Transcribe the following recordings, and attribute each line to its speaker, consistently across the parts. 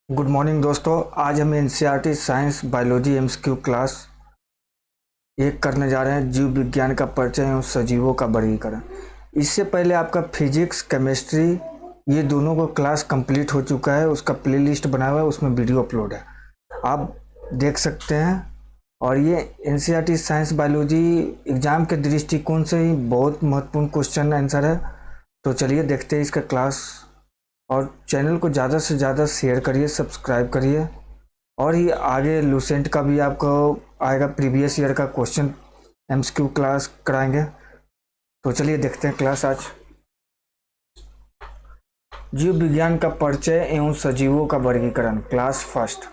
Speaker 1: Good morning दोस्तों। आज हम NCERT science biology MCQ class एक करने जा रहे हैं, जीव विज्ञान का परिचय एवं सजीवों का वर्गीकरण। इससे पहले आपका फिजिक्स केमिस्ट्री ये दोनों को क्लास कंप्लीट हो चुका है, उसका प्लेलिस्ट बना हुआ है, उसमें वीडियो अपलोड है, आप देख सकते हैं। और ये एनसीईआरटी साइंस बायोलॉजी एग्ज़ाम के दृष्टिकोण से ही बहुत महत्वपूर्ण क्वेश्चन आंसर है। तो चलिए देखते हैं इसका क्लास, और चैनल को ज़्यादा से ज़्यादा शेयर करिए, सब्सक्राइब करिए। और ये आगे लूसेंट का भी आपको आएगा, प्रीवियस ईयर का क्वेश्चन एमसीक्यू क्लास कराएंगे। तो चलिए देखते हैं क्लास आज। जीव विज्ञान का परिचय एवं सजीवों का वर्गीकरण, क्लास फर्स्ट।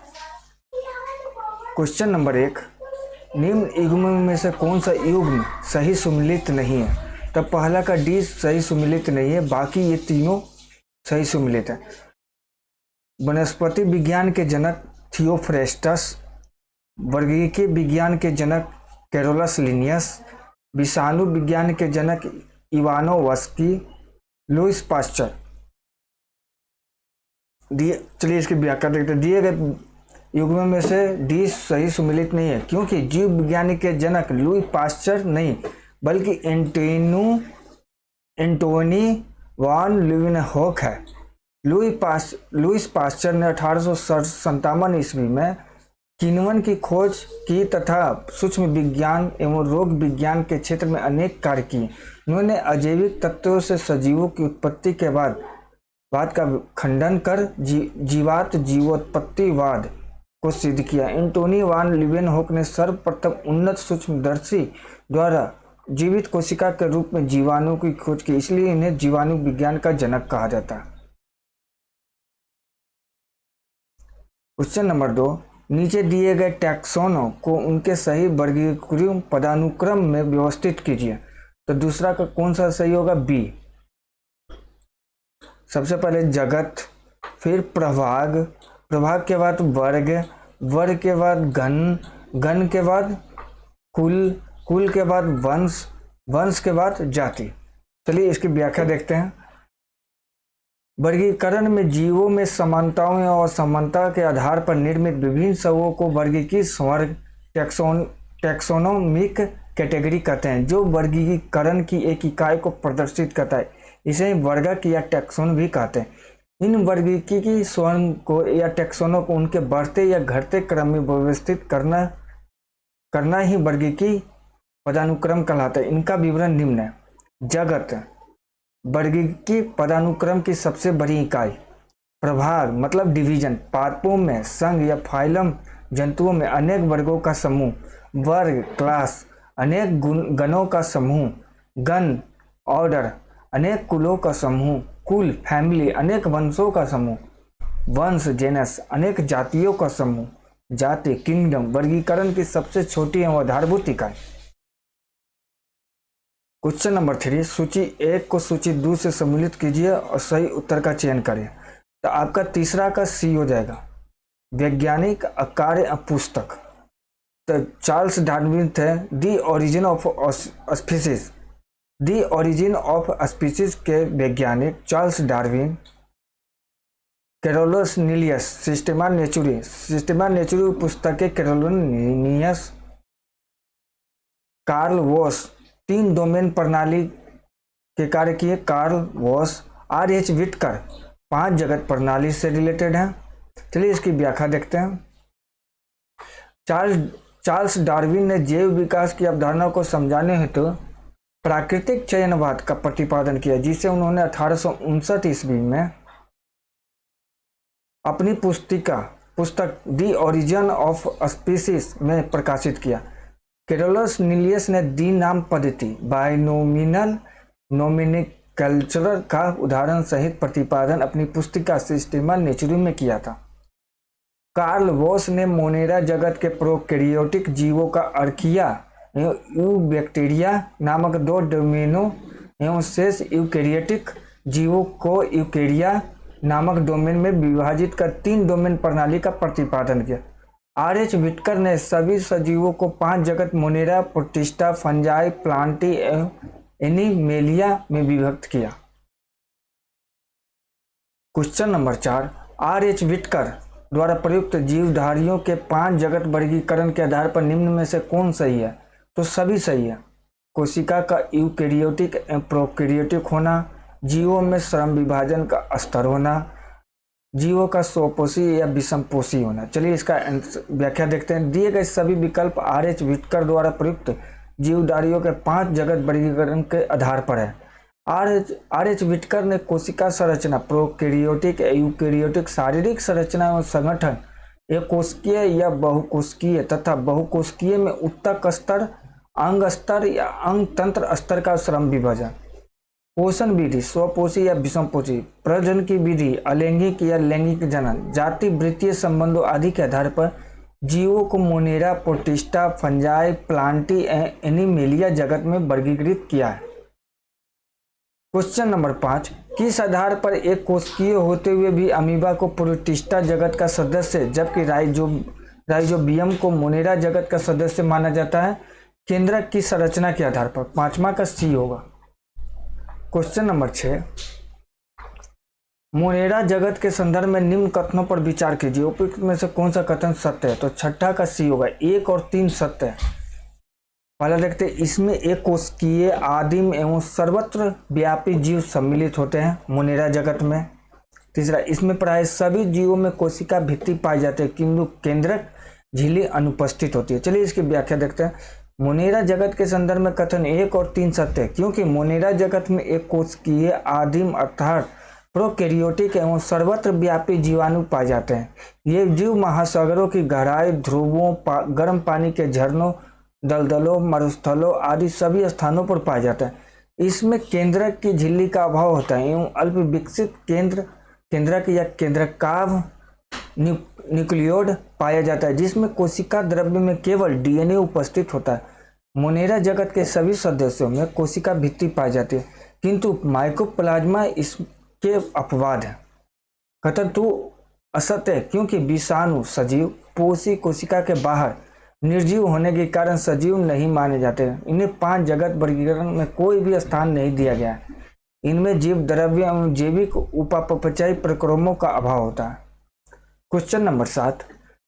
Speaker 1: क्वेश्चन नंबर 1, निम्न युग्म में से कौन सा युग्म सही सुमेलित नहीं है? तब पहला का डी सही सुमेलित नहीं है, बाकी ये तीनों सही सुमेलित है। वनस्पति विज्ञान के जनक थियोफ्रेस्टस, वर्गीकीय विज्ञान के जनक कैरोलस लिनियस, विषाणु विज्ञान के जनक इवानोवस्की, लुईस पास्चर। चलिए इसकी व्याख्या देखते हैं। दिए गए युग्म में से डी सही सुमेलित नहीं है क्योंकि जीव विज्ञान के जनक लुई पास्चर नहीं बल्कि एंटोनी वान ल्यूवेनहोक है। लुईस पास्चर ने 1857 ईस्वी में किण्वन की खोज की तथा सूक्ष्म विज्ञान एवं रोग विज्ञान के क्षेत्र में अनेक कार्य किए। उन्होंने अजैविक तत्वों से सजीवों की उत्पत्ति के बाद का खंडन कर जीवात जीवोत्पत्तिवाद को सिद्ध किया। एंटोनी वान ल्यूवेनहोक ने सर्वप्रथम उन्नत सूक्ष्मदर्शी द्वारा जीवित कोशिका के रूप में जीवाणु की खोज की, इसलिए इन्हें जीवाणु विज्ञान का जनक कहा जाता है। क्वेश्चन नंबर 2, नीचे दिए गए टैक्सोनों को उनके सही वर्गीकृत पदानुक्रम में व्यवस्थित कीजिए। तो दूसरा का कौन सा सही होगा? बी। सबसे पहले जगत, फिर प्रभाग, प्रभाग के बाद वर्ग, वर्ग के बाद गण, गण के बाद कुल, कुल के बाद वंश, वंश के बाद जाति। चलिए इसकी व्याख्या देखते हैं। वर्गीकरण में जीवों में समानताओं और समानता के आधार पर निर्मित विभिन्न समूहों को वर्गीकृत वर्ग टैक्सोनोमिक कैटेगरी कहते हैं, जो वर्गीकरण की एक इकाई को प्रदर्शित करता है। इसे वर्गक या टैक्सोन भी कहते हैं। इन वर्गीकृत स्वर्ण को या टैक्सोनों को उनके बढ़ते या घटते क्रम में व्यवस्थित करना ही वर्गीकृत पदानुक्रम कहलाता है। इनका विवरण निम्न है। जगत, वर्गीकृत पदानुक्रम की सबसे बड़ी इकाई। प्रभाग मतलब डिवीजन, पादपों में संघ या फाइलम, जंतुओं में अनेक वर्गों का समूह। वर्ग क्लास, अनेक गणों का समूह। गण ऑर्डर, अनेक कुलों का समूह। कुल फैमिली, अनेक वंशों का समूह। वंश जेनस, अनेक जातियों का समूह। जाति किंगडम, वर्गीकरण की सबसे छोटी एवं आधारभूत इकाई। क्वेश्चन नंबर 3, सूची 1 को सूची 2 से सम्मिलित कीजिए और सही उत्तर का चयन करें। तो आपका तीसरा का सी हो जाएगा। वैज्ञानिक कार्य पुस्तक, तो चार्ल्स डार्विन थे। The origin of species, the origin of species के वैज्ञानिक चार्ल्स डार्विन। कैरोलस नीलियस, सिस्टेमा नेचुरी पुस्तक के कैरोलिनियस। कार्ल वॉस, 3 डोमेन प्रणाली के कार्य किए, कार्ल वॉस। R.H. विटकर, 5 जगत प्रणाली से रिलेटेड है। चलिए इसकी व्याख्या देखते हैं। चार्ल्स डार्विन ने जैव विकास की अवधारणा को समझाने हेतु प्राकृतिक चयनवाद का प्रतिपादन किया, जिसे उन्होंने 1859 ईस्वी में अपनी पुस्तक दी ओरिजिन ऑफ स्पीसीज में प्रकाशित किया। कैरोलस नीलियस ने द्वि नाम पद्धति बाइनोमिनल नोमेनक्लेचर का उदाहरण सहित प्रतिपादन अपनी पुस्तिका सिस्टेमा नेचुरी में किया था। कार्ल वॉस ने मोनेरा जगत के प्रोकैरियोटिक जीवों का अर्किया एवं बैक्टीरिया नामक 2 डोमेनों एवं शेष यूकैरियोटिक जीवों को यूकैरिया नामक डोमेन में विभाजित कर 3 डोमेन प्रणाली का प्रतिपादन किया। R.H. विटकर ने सभी सजीवों को 5 जगत मोनेरा, प्रोटिस्टा, फंजाई, प्लांटी एवं एनिमेलिया में विभक्त किया। Question number 4, R.H. विटकर द्वारा प्रयुक्त जीवधारियों के 5 जगत वर्गीकरण के आधार पर निम्न में से कौन सही है? तो सभी सही है। कोशिका का यूकैरियोटिक एवं प्रोकैरियोटिक होना, जीवों में श्रम विभाजन का स्तर होना, जीवों का स्वपोषी या विषमपोषी होना। चलिए इसका व्याख्या देखते हैं। दिए गए सभी विकल्प आर.एच. व्हिटकर द्वारा प्रयुक्त जीवधारियों के 5 जगत वर्गीकरण के आधार पर है। आर.एच. व्हिटकर ने कोशिका संरचना, प्रोकैरियोटिक, यूकैरियोटिक, शारीरिक संरचना एवं संगठन, एक कोशिकीय या बहुकोशिकीय तथा बहुकोशिकीय में ऊतक स्तर, अंग स्तर या अंग तंत्र स्तर का श्रम विभाजन, पोषण विधि, स्वपोषी या विषमपोषी, प्रजनन की विधि, अलैंगिक या लैंगिक जनन, जाति, वृत्तीय संबंधों आदि के आधार पर जीवों को Monera, protista, fungi, Plantae animalia जगत में वर्गीकृत किया है। क्वेश्चन नंबर 5, किस आधार पर एक कोशिकीय होते हुए भी अमीबा को प्रोटिस्टा जगत का सदस्य जबकि राइजोबियम को मोनेरा जगत का सदस्य माना जाता है? केंद्रक की संरचना के आधार पर। 5वां का सी होगा। क्वेश्चन नंबर 6, मोनेरा जगत के संदर्भ में निम्न कथनों पर विचार कीजिए, उपयुक्त में से कौन सा कथन सत्य है? तो 6 का सी होगा। 1 और 3 सत्य है। पहला देखते हैं, इसमें एक कोशिकीय, आदिम एवं सर्वत्र व्यापी जीव सम्मिलित होते हैं मोनेरा जगत में। तीसरा, इसमें प्राय सभी जीवों में कोशिका भित्ति पाई जाती है किंतु केंद्रक झिल्ली अनुपस्थित होती है। चलिए इसकी व्याख्या देखते हैं। मोनेरा जगत के संदर्भ में कथन 1 और 3 सत्य है क्योंकि मोनेरा जगत में एक कोशिकीय, आदिम अर्थात प्रोकैरियोटिक एवं सर्वत्र व्यापी जीवाणु पाए जाते हैं। ये जीव महासागरों की गहराई, ध्रुवों, गर्म पानी के झरनों, दलदलों, मरुस्थलों आदि सभी स्थानों पर पाया जाता है। इसमें केंद्रक की झिल्ली का अभाव होता है एवं अल्प विकसित केंद्रक या केंद्रकाव न्यूक्लियोड पाया जाता है जिसमें कोशिका द्रव्य में केवल डीएनए उपस्थित होता है। मोनेरा जगत के सभी सदस्यों में कोशिका भित्ति पाई जाती है किंतु माइकोप्लाज्मा इसके अपवाद है। कथन 2 असत्य है क्योंकि विषाणु सजीव पोषी कोशिका के बाहर निर्जीव होने के कारण सजीव नहीं माने जाते। इन्हें 5 जगत वर्गीकरण में कोई भी स्थान नहीं दिया गया है। इनमें जीव द्रव्य एवं जैविक उपापचयी प्रक्रमों का अभाव होता है। क्वेश्चन नंबर 7,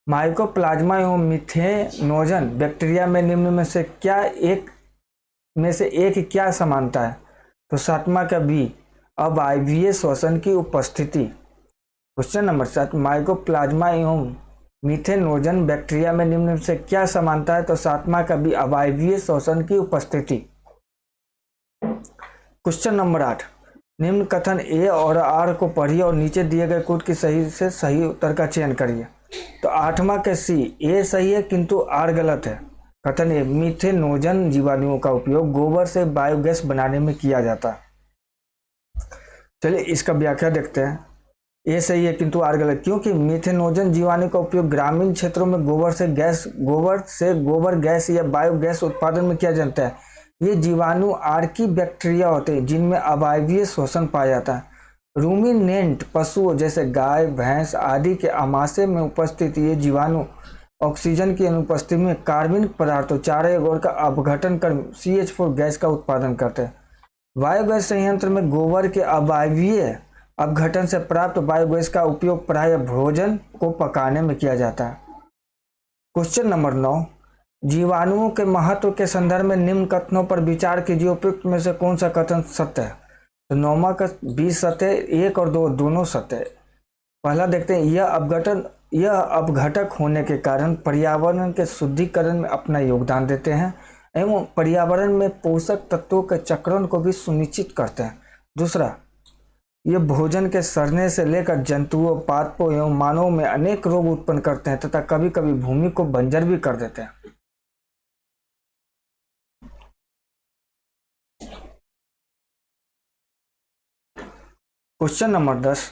Speaker 1: माइकोप्लाज्मा एवं मिथेनोजन बैक्टीरिया में निम्न में से एक क्या समानता है? तो 7वां का बी, अवायवीय श्वसन की उपस्थिति। क्वेश्चन नंबर 7, माइकोप्लाज्मा एवं मिथेनोजन बैक्टीरिया में निम्न से क्या समानता है? तो 7वां का बी, अवायवीय श्वसन की उपस्थिति। क्वेश्चन नंबर 8, निम्न कथन ए और आर को पढ़िए और नीचे दिए गए कोड की सही से सही उत्तर का चयन करिए। तो 8वां के सी, ए सही है किंतु आर गलत है। कथन ए, मिथेनोजन जीवाणुओं का उपयोग गोबर से बायोगैस बनाने में किया जाता है। चलिए इसका व्याख्या देखते हैं। ए सही है किंतु आर गलत क्योंकि मिथेनोजन जीवाणु का उपयोग ग्रामीण क्षेत्रों में गोबर गैस या बायोगैस उत्पादन में किया जाता है। ये जीवाणु आर्की बैक्टीरिया होते हैं जिनमें अवायवीय श्वसन पाया जाता है। रूमिनेंट पशुओं जैसे गाय, भैंस आदि के आमाशय में उपस्थित ये जीवाणु ऑक्सीजन की अनुपस्थिति में कार्बनिक पदार्थों चारे गोड़ का अपघटन कर CH4 गैस का उत्पादन करते हैं। बायोगैस संयंत्र में गोबर के अवायवीय अपघटन से प्राप्त बायोगैस का उपयोग प्रायः भोजन को पकाने में किया जाता है। क्वेश्चन नंबर 9, जीवाणुओं के महत्व के संदर्भ में निम्न कथनों पर विचार कीजिए, उपयुक्त में से कौन सा कथन सत्य है? तो 9वां का 20 सत्य, 1 और 2 दोनों सत्य है। पहला देखते हैं, यह अपघटक होने के कारण पर्यावरण के शुद्धिकरण में अपना योगदान देते हैं एवं पर्यावरण में पोषक तत्वों के चक्रण को भी सुनिश्चित करते हैं। दूसरा, ये भोजन के सड़ने से लेकर जंतुओं, पादपों एवं मानव में अनेक रोग उत्पन्न करते हैं तथा कभी कभी भूमि को बंजर भी कर देते हैं। क्वेश्चन नंबर 10,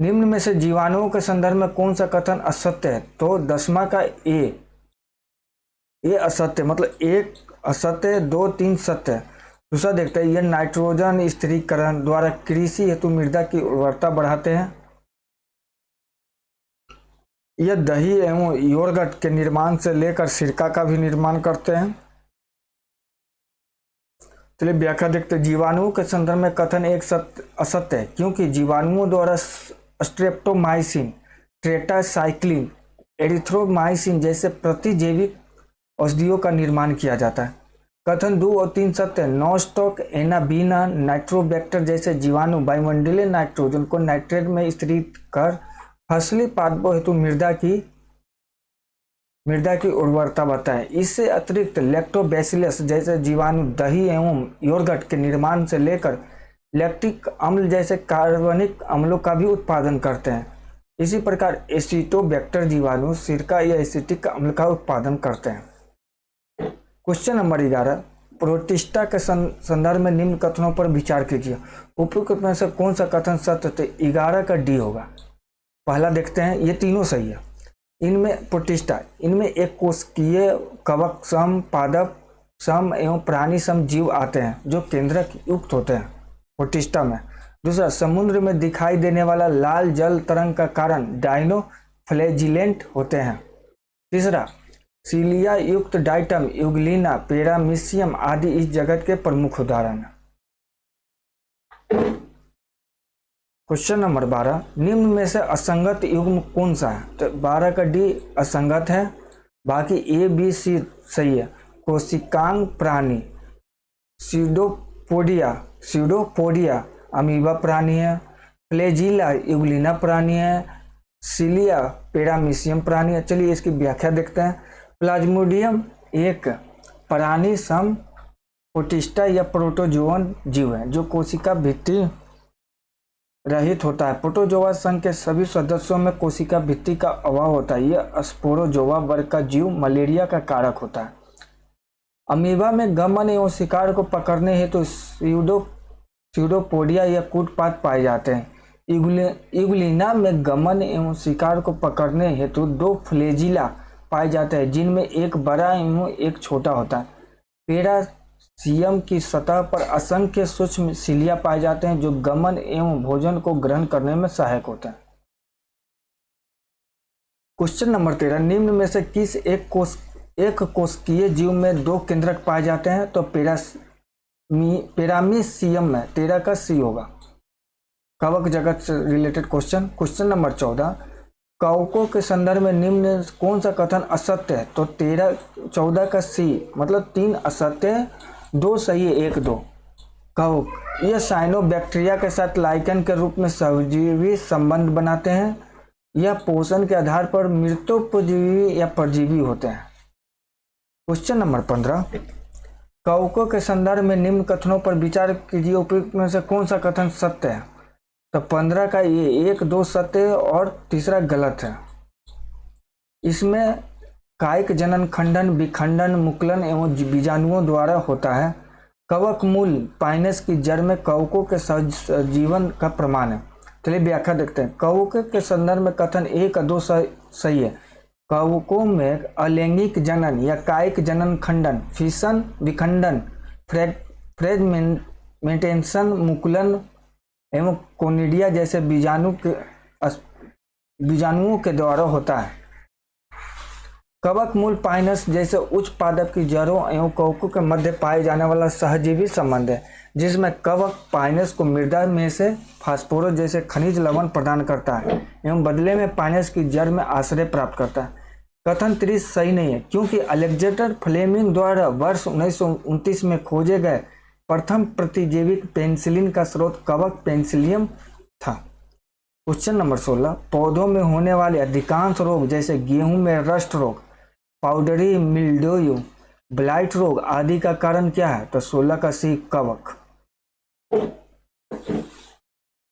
Speaker 1: निम्न में से जीवाणुओं के संदर्भ में कौन सा कथन असत्य है? तो 10वां का ए असत्य, मतलब 1 असत्य, 2, 3 सत्य। दूसरा देखते हैं, यह नाइट्रोजन स्थिरीकरण द्वारा कृषि हेतु मृदा की उर्वरता बढ़ाते हैं। यह दही एवं योगर्ट के निर्माण से लेकर सिरका का भी निर्माण करते हैं। चलिए व्याख्या देखते हैं। जीवाणुओं के संदर्भ में कथन 1 असत्य है क्योंकि जीवाणुओं द्वारा स्ट्रेप्टोमाइसिन टेट्रासाइक्लिन, एरिथ्रोमाइसिन जैसे प्रतिजैविक औषधियों का निर्माण किया जाता है। कथन 2 और 3 सत्य है। नॉस्टॉक, एनाबीना, नाइट्रोबैक्टर जैसे जीवाणु वायुमंडलीय नाइट्रोजन को नाइट्रेट में स्थिरित कर फसली पादपों हेतु मृदा की उर्वरता बढ़ाता है। इससे अतिरिक्त लैक्टोबैसिलस जैसे जीवाणु दही एवं योगर्ट के निर्माण से लेकर लैक्टिक अम्ल जैसे कार्बनिक अम्लों का भी उत्पादन करते हैं। इसी प्रकार एसिटोबैक्टर जीवाणु सिरका या एसिटिक अम्ल का उत्पादन करते हैं। क्वेश्चन नंबर 11, प्रोटिस्टा के संदर्भ में निम्न कथनों पर विचार कीजिए। उपयुक्त में से कौन सा कथन सत्य? तो 11 का डी होगा। पहला देखते हैं, ये तीनों सही है। इनमें प्रोटिस्टा, इनमें एक कोशिकीय कवक सम, पादप सम एवं प्राणी सम जीव आते हैं जो केंद्रक युक्त होते हैं प्रोटिस्टा में। दूसरा, समुद्र में दिखाई देने वाला लाल जल तरंग का कारण डायनोफ्लैजिलेंट होते हैं। तीसरा, सीलिया युक्त डाइटम, यूग्लिना, पेरामीशियम आदि इस जगत के प्रमुख उदाहरण हैं। क्वेश्चन नंबर 12, निम्न में से असंगत युग्म कौन सा है? तो 12 का डी असंगत है, बाकी ए बी सी सही है। कोशिकांग प्राणी, स्यूडोपोडिया अमीबा प्राणी है, फ्लैजिला यूग्लिना प्राणी है, सीलिया पेरामीशियम प्राणी है। चलिए इसकी व्याख्या देखते हैं। प्लाज्मोडियम एक प्राणी सम प्रोटिस्टा या प्रोटोजोअन जीव है जो कोशिका भित्ति रहित होता है। प्रोटोजोआ संघ के सभी सदस्यों में कोशिका भित्ति का अभाव होता है। यह स्पोरोजोआ वर्ग का जीव मलेरिया का कारक होता है। अमीबा में गमन एवं शिकार को पकड़ने हेतु स्यूडोपोडिया या कूटपात पाए जाते हैं। यूग्लिना में गमन एवं शिकार को पकड़ने हेतु 2 फ्लैजिला पाए जाते हैं जिनमें एक बड़ा एवं एक छोटा होता है। पेरासीयम की सतह पर असंख्य सूक्ष्म सिलिया पाए जाते हैं जो गमन एवं भोजन को ग्रहण करने में सहायक होते हैं। क्वेश्चन नंबर 13, निम्न में से किस एक कोशिकीय जीव में 2 केंद्रक पाए जाते हैं? तो पेरामीशियम में 13 का सी होगा। कवक जगत से रिलेटेड क्वेश्चन। क्वेश्चन नंबर 14, कवकों के संदर्भ में निम्न कौन सा कथन असत्य है? तो 14 का सी, मतलब 3 असत्य 2 सही है, 1 2। कवक यह साइनोबैक्टीरिया के साथ लाइकेन के रूप में सहजीवी संबंध बनाते हैं। यह पोषण के आधार पर मृतोपजीवी या परजीवी होते हैं। क्वेश्चन नंबर 15, कवकों के संदर्भ में निम्न कथनों पर विचार कीजिए। उपयुक्त में से कौन सा कथन सत्य है? तो 15 का ये 1 2 सत्य और तीसरा गलत है। इसमें कायिक जनन खंडन, विखंडन, मुकुलन एवं बीजाणुओं द्वारा होता है। कवक मूल पाइनस की जड़ में कवकों के सहजीवन का प्रमाण है। चलिए व्याख्या देखते हैं। कवकों के संदर्भ में कथन 1 2 सही है। कवकों में अलैंगिक जनन या कायिक जनन खंडन, फिशन, विखंडन, फ्रेगमेंटेशन, मुकुलन एवं कोनिडिया जैसे बीजाणुओं के द्वारा होता है। कवक मूल पाइनस जैसे उच्च पादप की जड़ों एवं कवकों के मध्य पाए जाने वाला सहजीवी संबंध है जिसमें कवक पाइनस को मृदा में से फास्फोरस जैसे खनिज लवण प्रदान करता है एवं बदले में पाइनस की जड़ में आश्रय प्राप्त करता है। कथन 30 सही नहीं है क्योंकि अलेक्जेंडर फ्लेमिंग द्वारा वर्ष 1929 में खोजे गए प्रथम प्रतिजैविक पेनिसिलिन का स्रोत कवक पेनिसिलियम था। क्वेश्चन नंबर 16, पौधों में होने वाले अधिकांश रोग जैसे गेहूं में रस्ट रोग, पाउडरी मिल्ड्यू, ब्लाइट रोग आदि का कारण क्या है? तो 16 का सी कवक।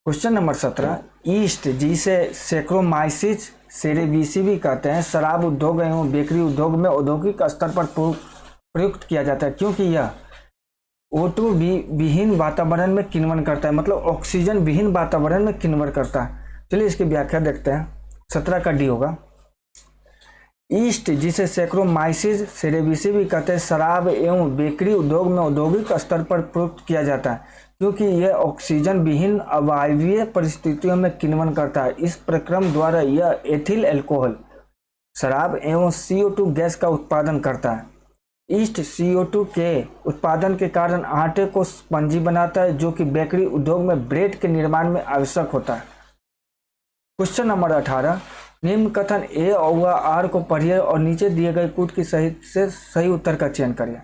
Speaker 1: क्वेश्चन नंबर 17, ईस्ट जिसे सैक्रोमाइसिस सेरेविसी भी कहते हैं शराब उद्योग एवं बेकरी उद्योग में औद्योगिक स्तर पर प्रयुक्त किया जाता है क्योंकि यह O2 विहीन वातावरण में किण्वन करता है, मतलब ऑक्सीजन विहीन वातावरण में किण्वन करता है। चलिए इसकी व्याख्या देखते हैं। 17 का डी होगा। ईस्ट जिसे सैक्रोमाइसिस सेरेविसी भी कहते हैं शराब एवं बेकरी उद्योग में औद्योगिक स्तर पर प्रयुक्त किया जाता है क्योंकि यह ऑक्सीजन विहीन अवायवीय परिस्थितियों में किण्वन करता है। इस प्रक्रम द्वारा यह एथिल अल्कोहल, शराब एवं CO2 गैस का उत्पादन करता है। ईस्ट CO2 के उत्पादन के कारण आटे को स्पंजी बनाता है जो कि बेकरी उद्योग में ब्रेड के निर्माण में आवश्यक होता है। क्वेश्चन नंबर 18, निम्न कथन ए व आर को पढ़िए और नीचे दिए गए कूट की सही से सही उत्तर का चयन करिए।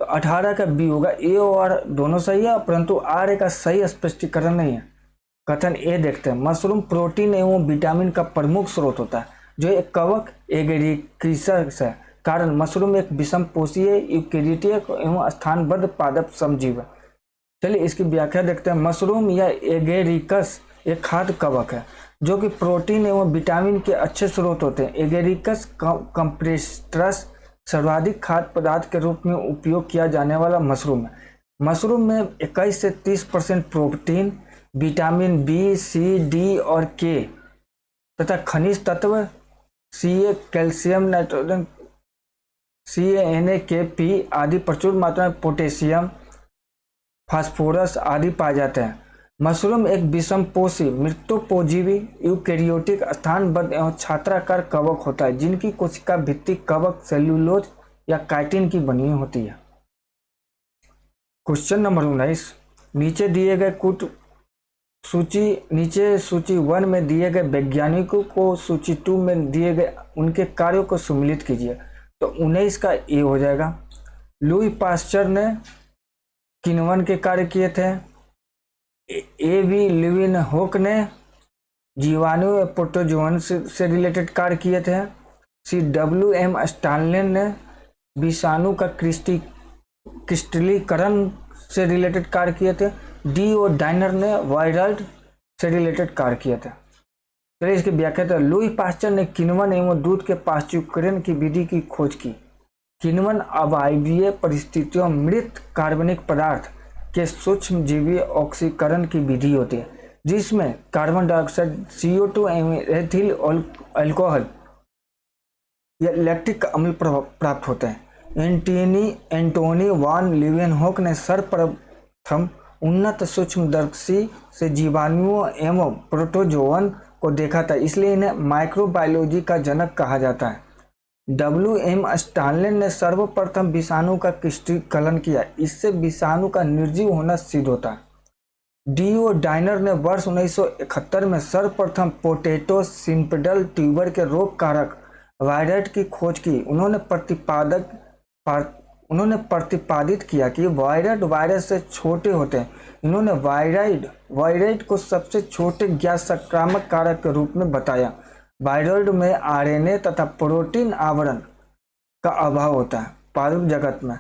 Speaker 1: तो 18 का बी होगा। ए और आर दोनों सही है, परंतु आर का सही स्पष्टीकरण नहीं है। कथन ए देखते हैं, मशरूम प्रोटीन एवं विटामिन का प्रमुख स्रोत होता है, जो एक कवक एगेरिकस है। कारण मशरूम एक विषम पोषीय यूकेरियोटिक एवं स्थानबद्ध पादप समजीव है। चलिए इसकी व्याख्या देखते हैं। मशरूम या एगेरिकस एक खाद्य कवक है जो कि प्रोटीन एवं विटामिन के अच्छे स्रोत होते हैं। एगेरिकस कंप्रेस्टस सर्वाधिक खाद्य पदार्थ के रूप में उपयोग किया जाने वाला मशरूम है। मशरूम में 21 से 30% प्रोटीन, विटामिन बी, सी, डी और के तथा खनिज तत्व Ca, कैल्शियम, नाइट्रोजन, CaNa, आदि प्रचुर मात्रा में पोटेशियम, फास्फोरस आदि पाए जाते हैं। मशरूम एक विषमपोषी मृत्युपोजीवी यूकेरियोटिक स्थानबद्ध एवं छात्राकार कवक होता है, जिनकी कोशिका भित्ति कवक सेल्यूलोज या काइटिन की बनी होती है। क्वेश्चन नंबर 19, नीचे दिए गए कूट सूची 1 में दिए गए वैज्ञानिकों को सूची 2 में दिए गए उनके कार्यों को सम्मिलित कीजिए। तो 19 का ए हो जाएगा। लुई पास्चर ने किण्वन के कार्य किए थे। ए बी लिविनहोक ने जीवाणु व प्रोटोजोन से रिलेटेड कार्य किए थे। सी डब्ल्यू एम स्टानलेन ने विषाणु का क्रिस्टलीकरण से रिलेटेड कार्य किए थे। डी ओ डाइनर ने वायरल्ड से रिलेटेड कार्य किए थे। चलिए इसकी व्याख्या तो लुई पास्चर ने किण्वन एवं दूध के पाश्चुकरण की विधि की खोज की। किण्वन अवायवीय परिस्थितियों मृत कार्बनिक पदार्थ के सूक्ष्म जीवी ऑक्सीकरण की विधि होती है, जिसमें कार्बन डाइऑक्साइड, CO2 एवं एथिल अल्कोहल या लैक्टिक अम्ल प्राप्त होते हैं। एंटोनी वान लीवेनहोक ने सर्वप्रथम उन्नत सूक्ष्मदर्शी से जीवाणुओं एवं प्रोटोजोअन को देखा था, इसलिए इन्हें माइक्रोबायोलॉजी का जनक कहा जाता है। WM स्टानलेन ने सर्वप्रथम विषाणु का क्रिस्टलीकरण किया, इससे विषाणु का निर्जीव होना सिद्ध होता है। DO डाइनर ने वर्ष 1971 में सर्वप्रथम पोटैटो सिम्पिडल ट्यूबर के रोग कारक वायरस की खोज की। उन्होंने प्रतिपादित किया कि वायरस से छोटे होते हैं। इन्होंने वायराइड को सबसे छोटे ज्ञात संक्रामक कारक के रूप में बताया। वायराइड में RNA तथा प्रोटीन आवरण का अभाव होता है पादप जगत में।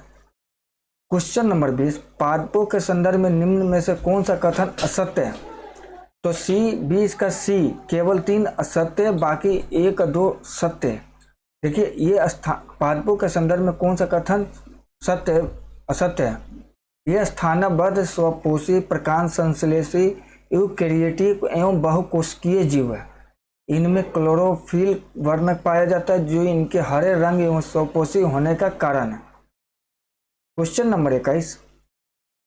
Speaker 1: क्वेश्चन नंबर 20, पादपों के संदर्भ में निम्न में से कौन सा कथन असत्य है? तो C, C केवल 3 असत्य, बाकी 1, 2 सत्य है। देखिए ये पादपों के संदर्भ में कौन सा कथन असत्य है? यह स्थानबद्ध स्वपोषी प्रकांड संश्लेषी यूकेरियोटिक एवं बहुकोशिकीय जीव है। इनमें क्लोरोफिल वर्णक पाया जाता है, जो इनके हरे रंग एवं स्वपोषी होने का कारण है। क्वेश्चन नंबर 21,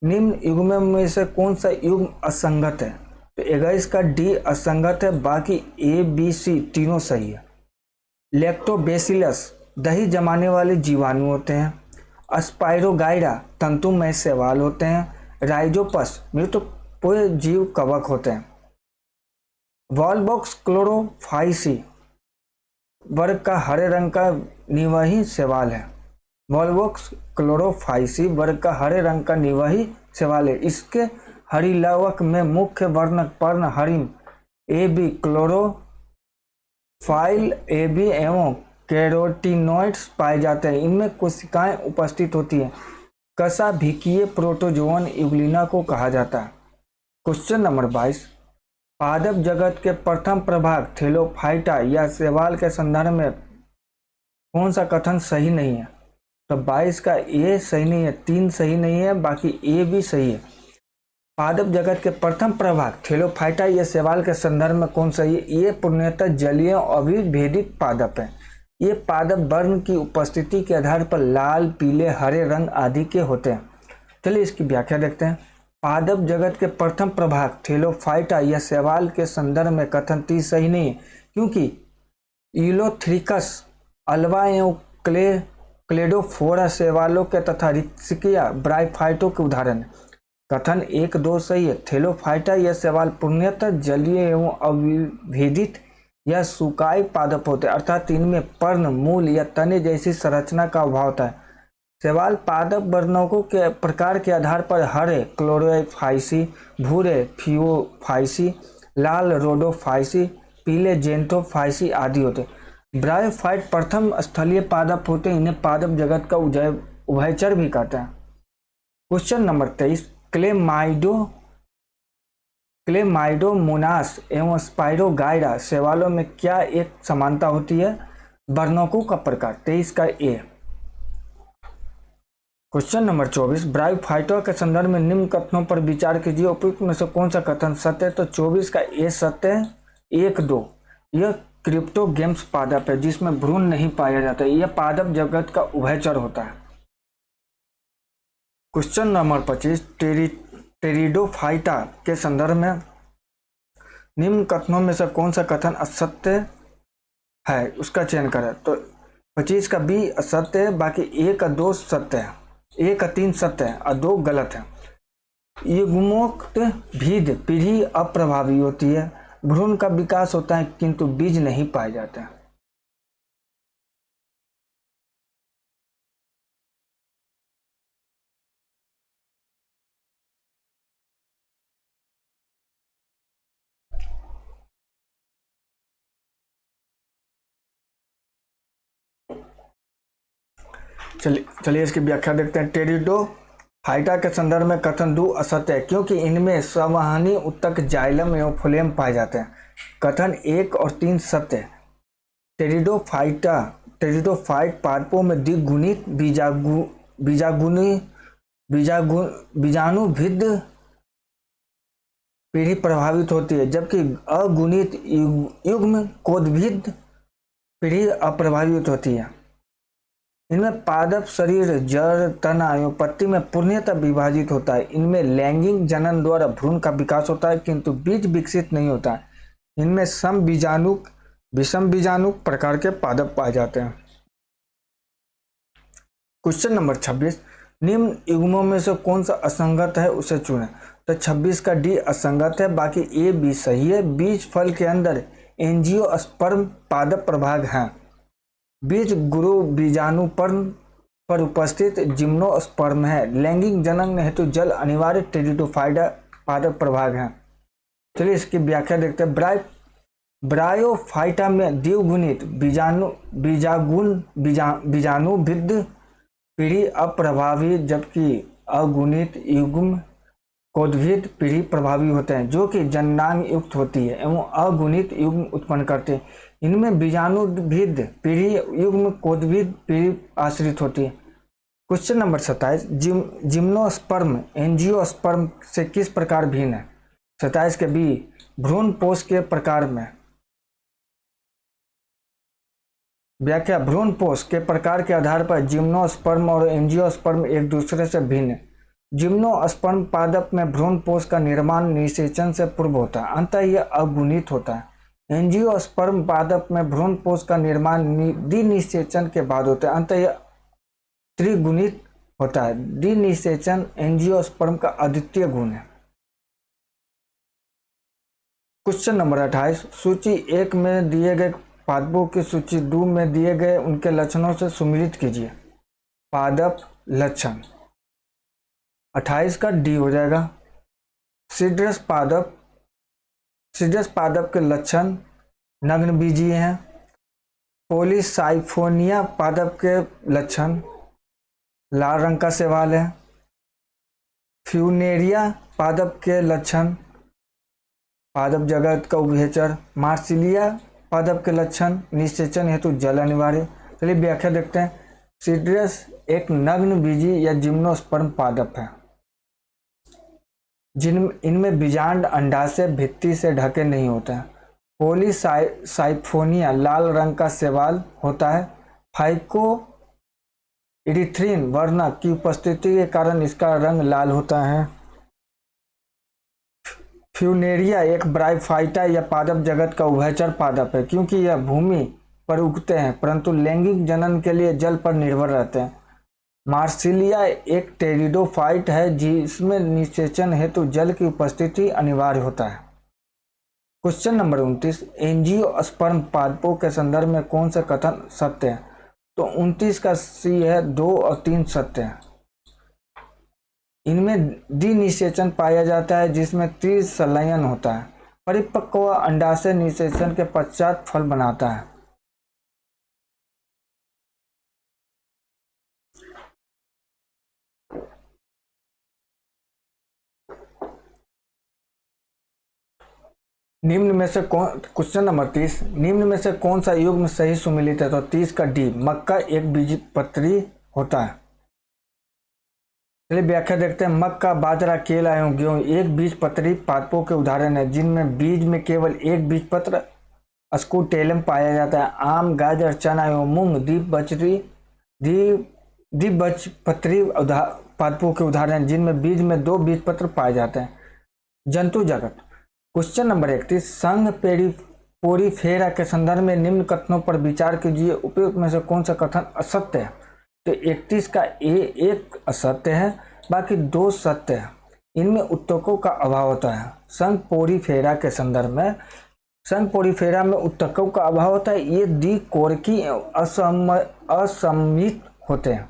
Speaker 1: निम्न युग्म में से कौन सा युग्म असंगत है? तो 21 का डी असंगत है, बाकी A, B, C तीनों सही है। लैक्टोबैसिलस दही जमाने वाले जीवाणु होते हैं। स्पाइरोगाइरा तंतुमय शैवाल होते हैं। राइजोपस मृतपोय जीव कवक होते हैं। वॉलबॉक्स क्लोरोफाइसी वर्ग का हरे रंग का निवही शैवाल है। वॉलबॉक्स क्लोरोफाइसी वर्ग का हरे रंग का निवही शैवाल है। इसके हरिलवक में मुख्य वर्णक पर्ण हरिम AB, क्लोरोफाइल AB एवं कैरोटीनॉइड्स पाए जाते हैं। इनमें कोशिकाएं उपस्थित होती हैं। कशाभिकीय प्रोटोजोअन यूग्लिना को कहा जाता है। क्वेश्चन नंबर 22, पादप जगत के प्रथम प्रभाग थैलोफाइटा या शैवाल के संदर्भ में कौन सा कथन सही नहीं है? तो 22 का ए सही नहीं है, 3 सही नहीं है, बाकी ए भी सही है। पादप जगत के प्रथम प्रभाग थैलोफाइटा या शैवाल के संदर्भ में कौन सही है? ये पूर्णतः जलीय अविभेदित पादप है। ये पादप वर्ण की उपस्थिति के आधार पर लाल, पीले, हरे रंग आदि के होते हैं। चलिए इसकी व्याख्या देखते हैं। पादप जगत के प्रथम प्रभाग थैलोफाइटा या शैवाल के संदर्भ में कथन 30 सही नहीं है, क्योंकि यूलोथ्रिकस अल्वा एवं क्लेडोफोरा शैवालों के तथा रिक्सिया ब्राइफाइटों के उदाहरण है। कथन 1, 2 सही है। थैलोफाइटा या शैवाल पूर्णतः जलीय एवं अविभेदित यह सुकाई पादप होते हैं, अर्थात इनमें पर्ण, मूल या तने जैसी संरचना का अभाव होता है। सवाल, पादप वर्णकों के प्रकार के आधार पर हरे क्लोरोफाइसी, भूरे फियोफाइसी, लाल रोडोफाइसी, पीले जेंथोफाइसी आदि होते हैं। ब्रायोफाइट प्रथम स्थलीय पादप होते हैं, इन्हें पादप जगत का उभयचर भी कहते हैं। क्वेश्चन नंबर 23, क्लेमाइडोमोनास एवं स्पाइरोगाइरा शैवालों में क्या एक समानता होती है? वर्णकों का प्रकार। 23 का ए। क्वेश्चन नंबर 24, ब्रायोफाइटों के संदर्भ में निम्न कथनों पर विचार कीजिए, उपयुक्त में से कौन सा कथन सत्य है? तो 24 का ए सत्य है। 1-2, यह क्रिप्टोगेम्स पादप है जिसमें भ्रूण नहीं पाया जाता, यह पादप जगत का उभयचर होता है। क्वेश्चन नंबर 25, टेरिडोफाइटा के संदर्भ में निम्न कथनों में से कौन सा कथन असत्य है, उसका चयन करें। तो 25 का बी असत्य है, बाकी 1 का 2 सत्य है, 1 का 3 सत्य है और 2 गलत है। युग्मोक्त भीद पीढ़ी अप्रभावी होती है, भ्रूण का विकास होता है किंतु बीज नहीं पाए जाते हैं। चलिए इसकी व्याख्या देखते हैं। टेरिडोफाइटा के संदर्भ में कथन 2 असत्य है क्योंकि इनमें संवहनी उत्तक, जाइलम एवं फ्लोएम पाए जाते हैं। कथन 1 और 3 सत्य है। टेरिडोफाइट पादपों में द्विगुणित बीजाणुभिद पीढ़ी प्रभावित होती है, जबकि अगुणित युग्म कोदभिद पीढ़ी अप्रभावित होती है। इनमें पादप शरीर जड़, तना एवं पत्ती में पूर्णतः विभाजित होता है। इनमें लैंगिक जनन द्वारा भ्रूण का विकास होता है किंतु बीज विकसित नहीं होता है। इनमें समबीजाणुक, विषम बीजाणुक प्रकार के पादप पाए जाते हैं। क्वेश्चन नंबर 26, निम्न युग्मों में से कौन सा असंगत है उसे चुनें। तो 26 का डी असंगत है, बाकी ए बी सही है। बीज फल के अंदर एंजियोस्पर्म पादप प्रभाग हैं। बीज गुरु बीजाणुपर्म पर उपस्थित जिम्नोस्पर्म है। लैंगिक जनन हेतु जल अनिवार्य टेरिडोफाइटा पादप प्रभाग है। चलिए इसकी व्याख्या देखते हैं। ब्रायोफाइटा में द्विगुणित बीजाणुभिद पीढ़ी अप्रभावी, जबकि अगुणित युग्म कोदभिद पीढ़ी प्रभावी होते हैं जो कि जननांग युक्त होती है एवं अगुणित युग्म उत्पन्न करते हैं। इनमें बीजाणुभिद पीढ़ी युग्म कोदभिद पीढ़ी आश्रित होती है। क्वेश्चन नंबर 27, जिम्नोस्पर्म एंजियोस्पर्म से किस प्रकार भिन्न है? 27 के बी, भ्रूण पोष के प्रकार में। व्याख्या, भ्रूण पोष के प्रकार के आधार पर जिम्नोस्पर्म और एंजियोस्पर्म एक दूसरे से भिन्न है। जिम्नोस्पर्म पादप में भ्रूण पोष का निर्माण निषेचन से पूर्व होता है, अंततः यह अगुणित होता है। एंजियोस्पर्म पादप में भ्रूण पोष का निर्माण दिनिषेचन के बाद होता है, अंततः यह त्रिगुणित होता है। दिनिषेचन एंजियोस्पर्म का अद्वितीय गुण है। क्वेश्चन नंबर 28, सूची 1 में दिए गए पादपों की सूची 2 में दिए गए उनके लक्षणों से सुमिलित कीजिए। पादप लक्षण 28 का डी हो जाएगा। सीड्रस पादप के लक्षण नग्न बीजीय हैं। पॉलीसाइफोनिया पादप के लक्षण लाल रंग का शैवाल है। फ्यूनेरिया पादप के लक्षण पादप जगत का उभयचर। मार्सिलिया पादप के लक्षण निषेचन हेतु जल अनिवार्य। चलिए व्याख्या देखते हैं। सीड्रस एक नग्न बीजी या जिम्नोस्पर्म पादप है इनमें बीजांड अंडाशय भित्ति से ढके नहीं होते हैं। पॉलीसाइफोनिया लाल रंग का शैवाल होता है। फाइको इरिथ्रिन वर्णक की उपस्थिति के कारण इसका रंग लाल होता है। फ्यूनेरिया एक ब्रायोफाइटा या पादप जगत का उभयचर पादप है क्योंकि यह भूमि पर उगते हैं परंतु लैंगिक जनन के लिए जल पर निर्भर रहते हैं। मार्सिलिया एक टेरिडोफाइट है जिसमें निषेचन हेतु जल की उपस्थिति अनिवार्य होता है। क्वेश्चन नंबर 29, एंजियोस्पर्म पादपों के संदर्भ में कौन सा कथन सत्य है? तो 29 का सी है, 2 और 3 सत्य है। इनमें द्विनिषेचन पाया जाता है जिसमें त्रिसंलयन होता है। परिपक्व अंडाशय निषेचन के पश्चात फल बनाता है। निम्न में से कौन, क्वेश्चन नंबर 30, निम्न में से कौन सा युग्म सही सुमेलित है? तो 30 का डी, मक्का एक बीजपत्री होता है। चलिए व्याख्या देखते हैं। मक्का, बाजरा, केला एवं गेहूं एक बीजपत्री पादपों के उदाहरण है जिनमें बीज में केवल एक बीजपत्र स्कूटेलम पाया जाता है। आम, गाजर, चना एवं मूंग द्विबीजपत्री पादपों के उदाहरण हैं जिनमें बीज में दो बीजपत्र पाए जाते हैं। जंतु जगत। क्वेश्चन नंबर 31, संघ पोरीफेरा के संदर्भ में निम्न कथनों पर विचार कीजिए। उपयुक्त में से कौन सा कथन असत्य है? तो 31 का ए एक असत्य है, बाकी 2 सत्य है। इनमें उत्तकों का अभाव होता है। संघ पोरीफेरा के संदर्भ में, संघ पोरीफेरा में उत्तकों का अभाव होता है। ये द्विकोरकी असममित होते हैं।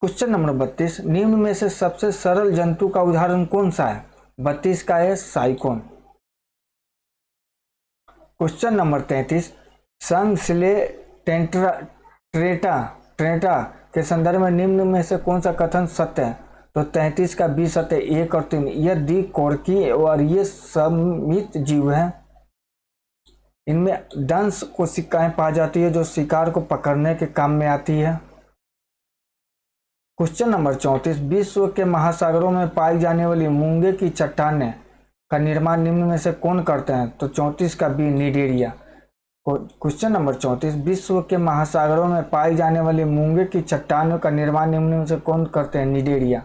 Speaker 1: क्वेश्चन नंबर 32, निम्न में से सबसे सरल जंतु का उदाहरण कौन सा है? 32 का है साइकोन। क्वेश्चन नंबर 33, संघ सिले ट्रेटा के संदर्भ में निम्न में से कौन सा कथन सत्य है? तो 33 का बी सत्य, 1 और 3। यह द्विकोरकी और ये सममित जीव है। इनमें दंश कोशिकाएं पाई जाती है जो शिकार को पकड़ने के काम में आती है। क्वेश्चन नंबर 34, विश्व के महासागरों में पाई जाने वाली मूंगे की चट्टानें का निर्माण निम्न में से कौन करते हैं? तो 34 का बी, निडेरिया। क्वेश्चन नंबर 34, विश्व के महासागरों में पाई जाने वाली मूंगे की चट्टानों का निर्माण निम्न में से कौन करते हैं? निडेरिया।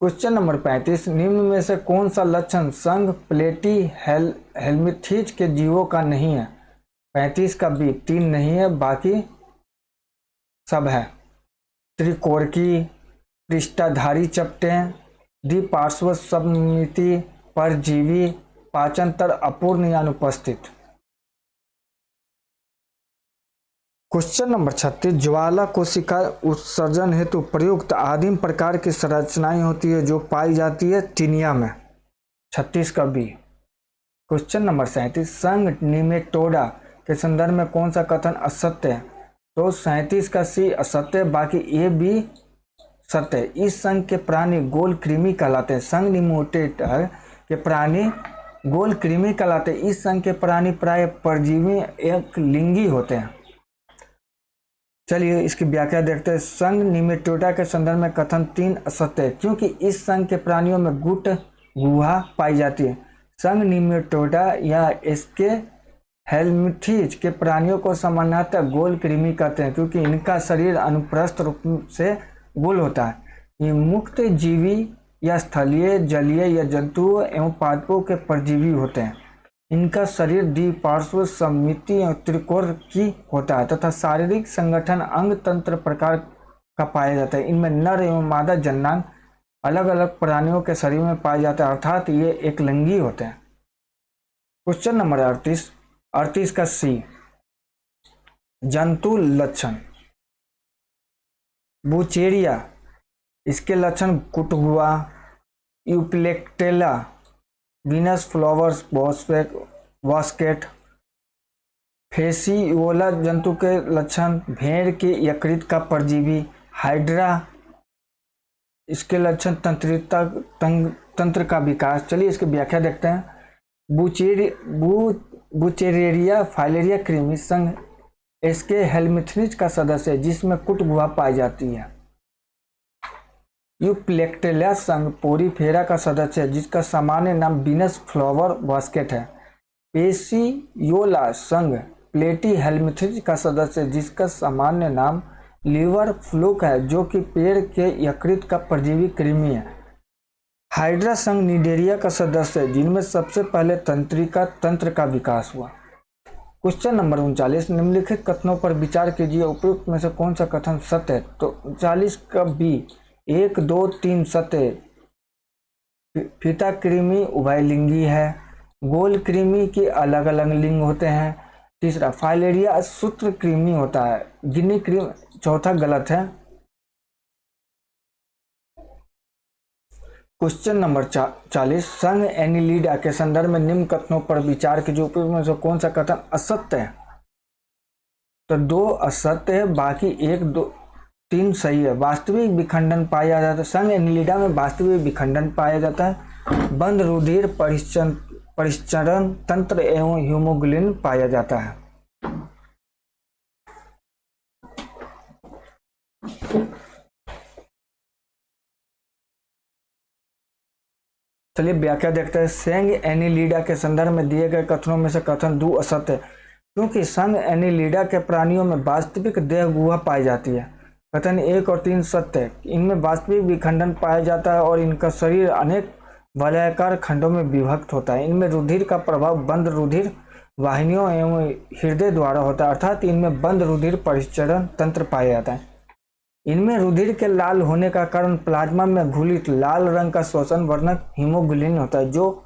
Speaker 1: क्वेश्चन नंबर 35, निम्न में से कौन सा लक्षण संघ प्लेटी हेल्मिथीज के जीवों का नहीं है? 35 का बी, 3 नहीं है, बाकी सब है। त्रिकोरकी, पृष्ठधारी चपटे, द्विपार्श्व सममिति, परजीवी, पाचनतर अपूर्ण या अनुपस्थित। क्वेश्चन नंबर 36, ज्वाला कोशिका उत्सर्जन हेतु प्रयुक्त आदिम प्रकार की संरचनाएं होती है जो पाई जाती है टिनिया में। 36 का बी। क्वेश्चन नंबर 37, संघ निमेटोडा के संदर्भ में कौन सा कथन असत्य है? तो 37 का सी असत्य, बाकी ए बी सत्य। इस संघ के प्राणी गोल कृमि कहलाते हैं। संघ निमेटोडा के प्राणी गोल कृमि कहलाते हैं। इस संघ के प्राणी प्राय परजीवी एक लिंगी होते हैं। चलिए इसकी व्याख्या देखते हैं। संघ निमेटोडा के संदर्भ में कथन 3 असत्य है क्योंकि इस संघ के प्राणियों में गुट गुहा पाई जाती है। संघ निमेटोडा या इसके हेल्मिथीज के प्राणियों को सामान्यतः गोल कृमि कहते हैं क्योंकि इनका शरीर अनुप्रस्थ रूप से गोल होता है। ये मुक्त जीवी या स्थलीय, जलीय या जंतुओं एवं पादपों के परजीवी होते हैं। इनका शरीर द्विपार्श्व सममिति और त्रिकोणीय होता है तथा शारीरिक संगठन अंग तंत्र प्रकार का पाया जाता है। इनमें नर एवं मादा जननांग अलग अलग प्राणियों के शरीर में पाए जाते हैं, अर्थात ये एक लिंगी होते हैं। क्वेश्चन नंबर 38 का सी, जंतु लक्षण। बुचेरिया, इसके लक्षण कुटहुआ, Euplectella, Venus flowers basket. Fasciola जंतु के लक्षण, भेड़ के यकृत का परजीवी। हाइड्रा, इसके लक्षण तंत्र का विकास। चलिए इसकी व्याख्या देखते हैं। बुचेरेरिया फाइलेरिया कृमि संघ इसके हेल्मिथीज का सदस्य है जिसमें कुट गुहा पाई जाती है। यूप्लेक्टेला संघ पोरीफेरा का सदस्य है जिसका सामान्य नाम वीनस फ्लावर बास्केट है। पेसियोला संघ प्लेटी हेल्मिथीज का सदस्य है जिसका सामान्य नाम लीवर फ्लूक है जो कि पेड़ के यकृत का परजीवी कृमि है। हाइड्रा संघ निडेरिया का सदस्य है जिनमें सबसे पहले तंत्र का विकास हुआ। क्वेश्चन नंबर 39, निम्नलिखित कथनों पर विचार कीजिए। उपयुक्त में से कौन सा कथन सत्य है? तो 39 का बी, 1, 2, 3 सत्य। फीता कृमि उभयलिंगी है। गोल कृमि के अलग अलग लिंग होते हैं। तीसरा, फाइलेरिया सूत्र कृमि होता है। गिनी कृमि, चौथा गलत है। क्वेश्चन नंबर 40, संघ एनिलिडा के संदर्भ में निम्न कथनों पर विचार कीजिए, उपयुक्त में से कौन सा कथन असत्य है? तो 2 असत्य है, बाकी 1 2 3 सही है। वास्तविक विखंडन पाया जाता है, संघ एनिलिडा में वास्तविक विखंडन पाया जाता है। बंद रुधिर परिचरण तंत्र एवं हीमोग्लोबिन पाया जाता है। चलिए व्याख्या देखते हैं। संघ एनिलिडा के संदर्भ में दिए गए कथनों में से कथन 2 असत्य है, क्योंकि संघ एनिलिडा के प्राणियों में वास्तविक देह गुहा पाई जाती है। कथन 1 और 3 सत्य है, इनमें वास्तविक विखंडन पाया जाता है और इनका शरीर अनेक वलयाकार खंडों में विभक्त होता है। इनमें रुधिर का प्रभाव बंद रुधिर वाहिनियों एवं हृदय द्वारा होता है, अर्थात इनमें बंद रुधिर परिचरण तंत्र पाया जाता है। इनमें रुधिर के लाल होने का कारण प्लाज्मा में घुलित लाल रंग का श्वसन वर्णक हीमोग्लोबिन होता है, जो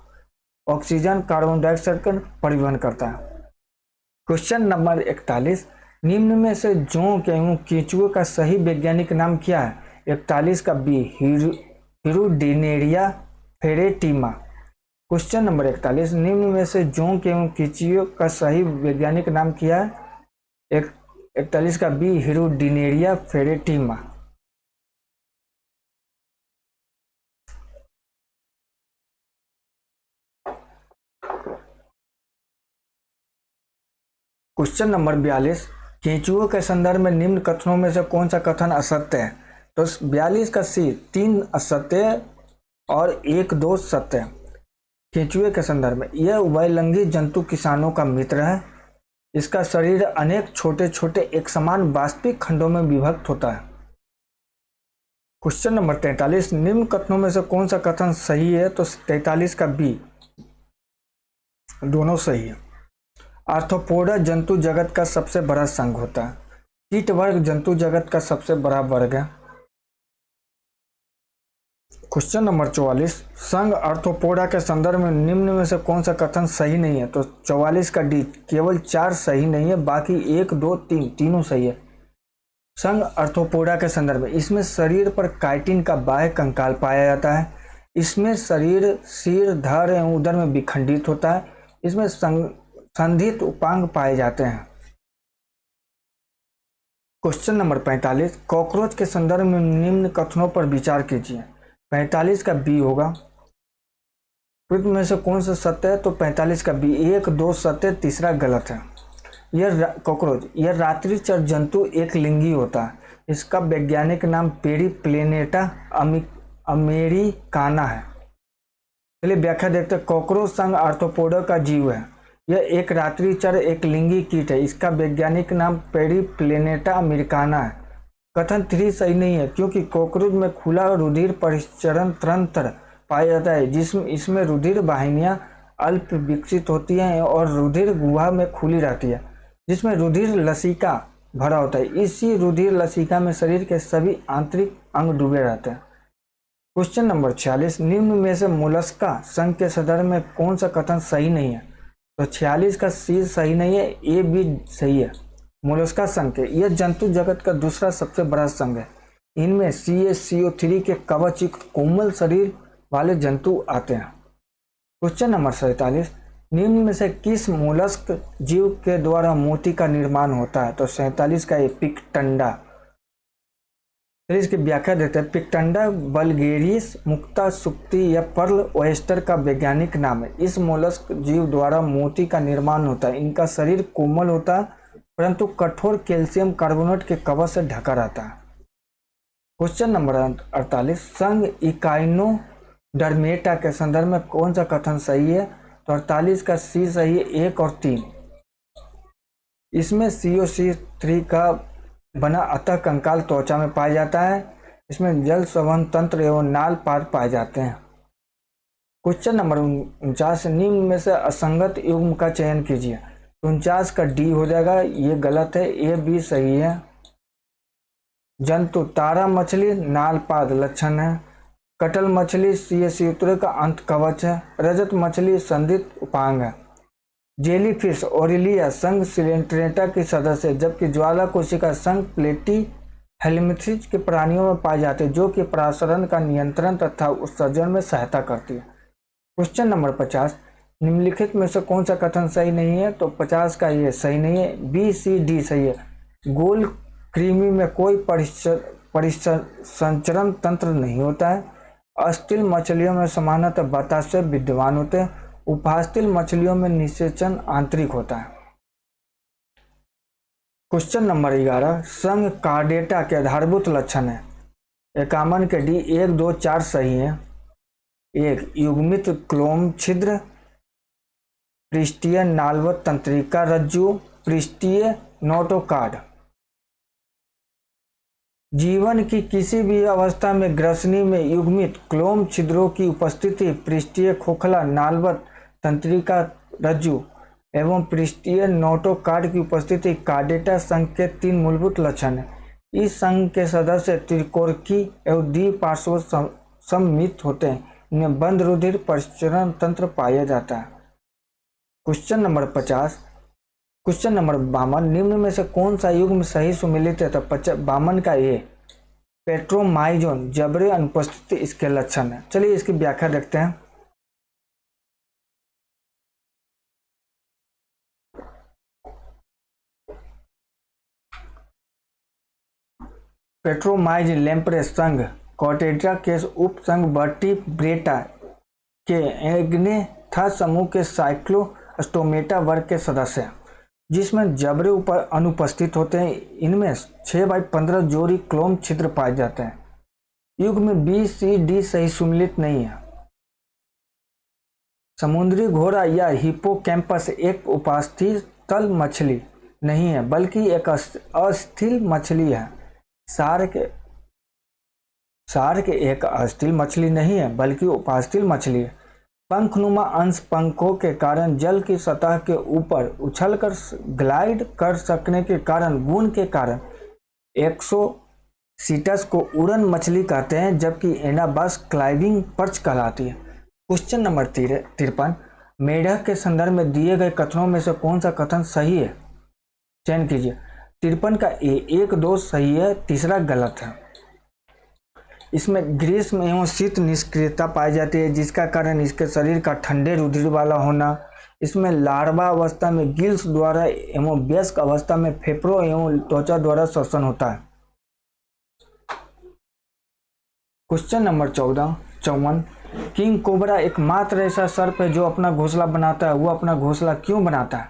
Speaker 1: ऑक्सीजन कार्बन डाइऑक्साइड का परिवहन करता है। क्वेश्चन नंबर 41, निम्न में से जोंक एवं केंचुए का सही वैज्ञानिक नाम क्या है? 41 का B, Hirudinaria Pheretima. Question number 41, निम्न में से जोंक एवं केंचुए का सही वैज्ञानिक नाम क्या है? 41 का B, Hirudinaria Pheretima. Question number 42, केंचुए के संदर्भ में निम्न कथनों में से कौन सा कथन असत्य है? तो 42 का सी, 3 असत्य और 1 2 सत्य है। केंचुए के संदर्भ में यह उभयलिंगी जंतु किसानों का मित्र है। इसका शरीर अनेक छोटे छोटे एक समान वास्तविक खंडों में विभक्त होता है। क्वेश्चन नंबर 43, निम्न कथनों में से कौन सा कथन सही है? तो 43 का बी, दोनों सही है। आर्थ्रोपोडा जंतु जगत का सबसे बड़ा संघ होता है। कीट वर्ग जंतु जगत का सबसे बड़ा वर्ग है। क्वेश्चन नंबर 44, संघ आर्थ्रोपोडा के संदर्भ में निम्न में से कौन सा कथन सही नहीं है? तो 44 का डी, केवल 4 सही नहीं है, बाकी 1 2 3 तीनों सही है। संघ आर्थ्रोपोडा के संदर्भ में इसमें शरीर पर काइटिन का बाह्य कंकाल पाया जाता है। इसमें शरीर सिर धड़ एवं उदर में विखंडित होता है। इसमें संधित उपांग पाए जाते हैं। क्वेश्चन नंबर 45, कॉकरोच के संदर्भ में निम्न कथनों पर विचार कीजिए। 45 का बी होगा। में से कौन सा सत्य है? तो 45 का बी, 1 2 सत्य, तीसरा गलत है। यह कॉकरोच यह रात्रिचर जंतु एक लिंगी होता है। इसका वैज्ञानिक नाम पेरिप्लेनेटा अमेरिकाना है। चलिए व्याख्या देखते हैं। कॉकरोच संघ आर्थ्रोपोडा का जीव है। यह एक रात्रिचर एक लिंगी कीट है। इसका वैज्ञानिक नाम पेरिप्लेनेटा अमेरिकाना है। कथन 3 सही नहीं है, क्योंकि कॉकरोच में खुला रुधिर परिचरण तंत्र पाया जाता है, जिसमें इसमें रुधिर वाहिनियां अल्प विकसित होती हैं और रुधिर गुहा में खुली रहती है, जिसमें रुधिर लसिका भरा होता है। इसी रुधिर लसिका में शरीर के सभी आंतरिक अंग डूबे रहते हैं। क्वेश्चन नंबर 46, निम्न में से मोलस्का संघ के संदर्भ में कौन सा कथन सही नहीं है? तो 46 का सी सही नहीं है, ए बी सही है। मोलस्का संघ के यह जंतु जगत का दूसरा सबसे बड़ा संघ है। इनमें CaCO3 के कवचयुक्त कोमल शरीर वाले जंतु आते हैं। क्वेश्चन नंबर 47, निम्न में से किस मोलस्क जीव के द्वारा मोती का निर्माण होता है? तो 47 का पिक्टंडा। चलिए इसकी व्याख्या देते हैं। पिक्टंडा बल्गेरिस मुक्ता सुक्ति या पर्ल ओयस्टर का वैज्ञानिक नाम है। इस मोलस्क जीव द्वारा मोती का निर्माण होता है। इनका शरीर कोमल होता है, परंतु कठोर कैल्शियम कार्बोनेट के कवच से ढका रहता है। क्वेश्चन नंबर 48, संघ इकाइनोडर्मेटा के संदर्भ में कौन सा कथन सही है? तो 48 का सी सही है, 1 और 3। इसमें COC3 का बना अतः कंकाल त्वचा में पाया जाता है। इसमें जल संवहन तंत्र एवं नाल पाद पाए जाते हैं। क्वेश्चन नंबर 49, निम्न में से असंगत युग्म का चयन कीजिए। 49 का डी हो जाएगा, ये गलत है, ए बी सही है। जंतु तारा मछली नालपाद लक्षण है। कटल मछली ये सूत्र का अंत कवच है। रजत मछली संधित उपांग है। जेली फिश ओरिलिया संघ सिलेंट्रेटा की सदस्य है, जबकि ज्वाला कोशिका संघ प्लेटी हेलमिथ्रिज के प्राणियों में पाए जाते हैं, जो कि परासरण का नियंत्रण तथा उत्सर्जन में सहायता करती है। क्वेश्चन नंबर 50, निम्नलिखित में से कौन सा कथन सही नहीं है? तो 50 का ये सही नहीं है, बी सी डी सही है। गोल कृमि में कोई परिसंचरण तंत्र नहीं होता है। अस्थिल मछलियों में सामान्यतः बताशय विद्यमान होते हैं। उपास्थल मछलियों में निषेचन आंतरिक होता है। क्वेश्चन नंबर 11, संघ कार्डेटा के आधारभूत लक्षण है। 51 के डी 1 2 4 सही है। 1 युग्मित क्लोम छिद्र, पृष्ठीय नालवत तंत्रिका रज्जु, पृष्ठीय नोटोकार्ड। जीवन की किसी भी अवस्था में ग्रसनी में युग्मित क्लोम छिद्रों की उपस्थिति, पृष्ठीय खोखला नालवत तंत्रिका रज्जु एवं पृष्ठीय नोटोकार्ड की उपस्थिति कार्डेटा संघ के 3 मूलभूत लक्षण हैं। इस संघ के सदस्य त्रिकोणकी एवं द्विपार्श्व सममित होते हैं। इनमें बंद रुधिर परिसंचरण तंत्र पाया जाता है। क्वेश्चन नंबर 50, क्वेश्चन नंबर 52, निम्न में से कौन सा युग्म सही सुमेलित है? तो 52 का ये पेट्रोमाइजोन जबरे अनुपस्थिति इसके लक्षण है। चलिए इसकी व्याख्या देखते हैं। पेट्रोमाइज लेम्प्रेस संघ कॉटेड्रा के उप संघ वर्टिब्रेटा के एग्नेथा समूह के साइक्लोस्टोमेटा वर्ग के सदस्य हैं, जिसमें जबरे ऊपर अनुपस्थित होते हैं। इनमें 6/15 जोड़ी क्लोम छिद्र पाए जाते हैं। युग्म में बी सी डी सही सुमेलित नहीं है। समुद्री घोड़ा या हिप्पोकैम्पस एक उपास्थल मछली नहीं है, बल्कि एक अस्थिल मछली है। शार्क एक अस्थिल मछली नहीं है, बल्कि उपास्थल मछली है। पंखनुमा अंश पंखों के कारण जल की सतह के ऊपर उछलकर ग्लाइड कर सकने के कारण गुण के कारण एक्सोसीटस को उड़न मछली कहते हैं, जबकि एनाबास क्लाइंबिंग पर्च कहलाती है। क्वेश्चन नंबर 53, मेढक के संदर्भ में दिए गए कथनों में से कौन सा कथन सही है? चयन कीजिए। 53 का ए 1 2 सही है, तीसरा गलत है। इसमें ग्रीष्म एवं शीत निष्क्रियता पाई जाती है, जिसका कारण इसके शरीर का ठंडे रुधिर वाला होना। इसमें लार्वा अवस्था में गिल्स द्वारा एवं वयस्क अवस्था में फेफड़ों एवं त्वचा द्वारा श्वसन होता है। क्वेश्चन नंबर 54, किंग कोबरा एकमात्र ऐसा सर्प है जो अपना घोंसला बनाता है। वो अपना घोंसला क्यों बनाता है?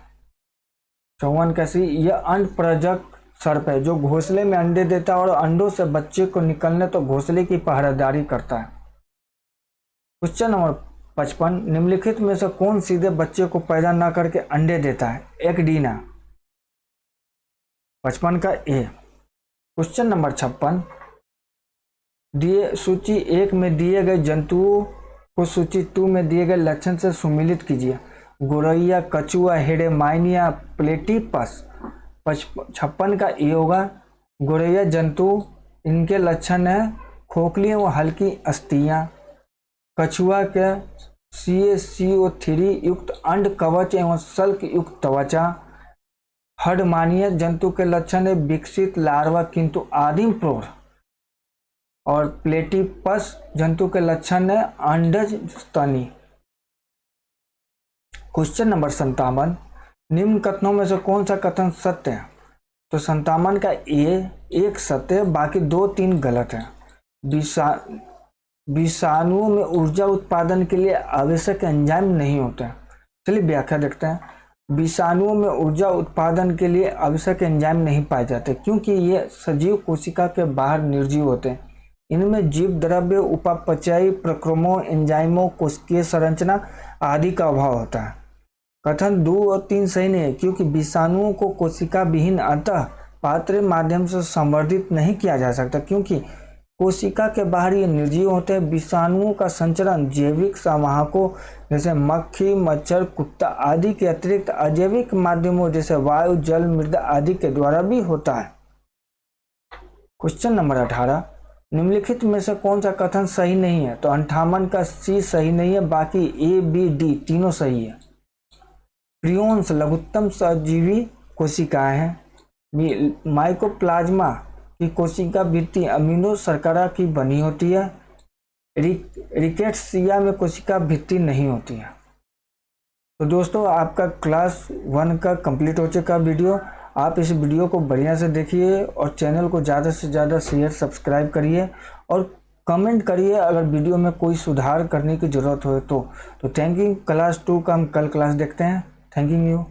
Speaker 1: 54 कैसी? यह अंड प्रजक सर्प है जो घोंसले में अंडे देता है और अंडों से बच्चे को निकलने तो घोंसले की पहरेदारी करता है। क्वेश्चन नंबर 55, निम्नलिखित में से कौन सीधे बच्चे को पैदा न करके अंडे देता है? एक डी ना। 55 का ए। क्वेश्चन नंबर 56, दिए सूची 1 में दिए गए जंतुओं को सूची 2 में दिए गए लक्षण से सुमेलित कीजिए। गोरैया, कछुआ, हेडेमाइनिया, प्लेटिपस। 56 का ए होगा। गोरैया जंतु, इनके लक्षण है खोखली एवं हल्की अस्थियां। कछुआ के CaCO3 युक्त अंड कवच एवं सल्क युक्त त्वचा। हडमानिया जंतु के लक्षण है विकसित लार्वा किंतु आदिम प्रौढ़। और प्लेटिपस जंतु के लक्षण है अंडज स्तनी। क्वेश्चन नंबर 57, निम्न कथनों में से कौन सा कथन सत्य है? तो 57 का ए 1 सत्य, बाकी 2 3 गलत है। विषाणुओं में ऊर्जा उत्पादन के लिए आवश्यक एंजाइम नहीं होते हैं। चलिए व्याख्या देखते हैं। विषाणुओं में ऊर्जा उत्पादन के लिए आवश्यक एंजाइम नहीं पाए जाते, क्योंकि ये सजीव कोशिका के बाहर निर्जीव होते हैं। इनमें जीव द्रव्य, उपापचयी प्रक्रमों, एंजाइमों, कोशिकीय संरचना आदि का अभाव होता है। कथन 2 और 3 सही नहीं है, क्योंकि विषाणुओं को कोशिका विहीन अंतः पात्र माध्यम से संवर्धित नहीं किया जा सकता, क्योंकि कोशिका के बाहर ये निर्जीव होते हैं। विषाणुओं का संचरण जैविक संवाहकों जैसे मक्खी, मच्छर, कुत्ता आदि के अतिरिक्त अजैविक माध्यमों जैसे वायु, जल, मृदा आदि के द्वारा भी होता है। क्वेश्चन नंबर 18, निम्नलिखित में से कौन सा कथन सही नहीं है? तो 58 का सी सही नहीं है, बाकी ए बी डी तीनों सही है। प्रियोन्स लघुत्तम सजीवी कोशिकाएं हैं। माइकोप्लाज्मा की कोशिका भित्ति अमीनो शर्करा की बनी होती है। रिकेट्सिया में कोशिका भित्ति नहीं होती है। तो दोस्तों आपका क्लास 1 का कंप्लीट हो चुका वीडियो। आप इस वीडियो को बढ़िया से देखिए और चैनल को ज़्यादा से ज़्यादा शेयर सब्सक्राइब करिए और कमेंट करिए अगर वीडियो में कोई सुधार करने की ज़रूरत हो तो। Thank you. क्लास 2 का हम कल क्लास देखते हैं। Thank you.